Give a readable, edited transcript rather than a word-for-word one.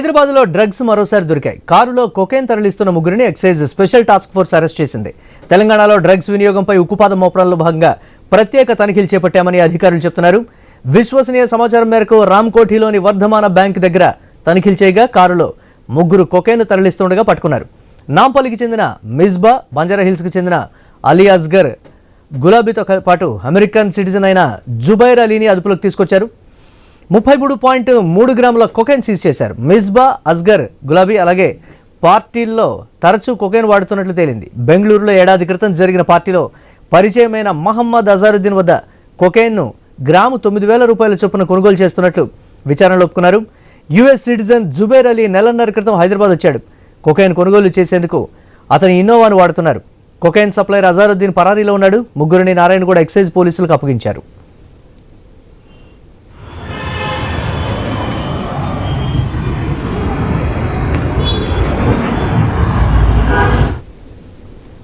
హైదరాబాద్లో డ్రగ్స్ మరోసారి దొరికాయి. కారులో కొకైన్ తరలిస్తున్న ముగ్గురిని excise special task force arrest చేసింది. తెలంగాణలో డ్రగ్స్ వినియోగంపై ఉక్కుపాదం మోపడంలో భాగంగా ప్రత్యేక తనిఖీలు చేపట్టామని అధికారులు చెబుతున్నారు. విశ్వసనీయ సమాచారం మేరకు రామ్కోఠీలోని వర్ధమాన బ్యాంక్ దగ్గర తనిఖీలు చేయగా కారులో ముగ్గురు కొకైన్ తరలిస్తుండగా పట్టుకున్నారు. నాంపల్లికి చెందిన మిస్బా, బంజారాహిల్స్కి చెందిన అలీ అస్గర్, గులాబీతో పాటు అమెరికన్ సిటిజన్ అయిన జుబైర్ అలీని అదుపులోకి తీసుకొచ్చారు. 33.3 గ్రాముల కొకైన్ సీజ్ చేశారు. మిస్బా, అస్గర్, గులాబీ అలాగే పార్టీల్లో తరచూ కొకైన్ వాడుతున్నట్లు తేలింది. బెంగళూరులో ఏడాది క్రితం జరిగిన పార్టీలో పరిచయమైన మహమ్మద్ అజారుద్దీన్ వద్ద కొకైన్ను గ్రాము 9,000 రూపాయల చొప్పున కొనుగోలు చేస్తున్నట్లు విచారణలో ఒప్పుకున్నారు. యుఎస్ సిటిజన్ జుబైర్ అలీ నెలన్నర క్రితం హైదరాబాద్ వచ్చాడు. కొకైన్ కొనుగోలు చేసేందుకు అతని ఇన్నోవాను వాడుతున్నారు. కొకైన్ సప్లైర్ అజారుద్దీన్ పరారీలో ఉన్నాడు. ముగ్గురిని నారాయణగూడ ఎక్సైజ్ పోలీసులకు అప్పగించారు.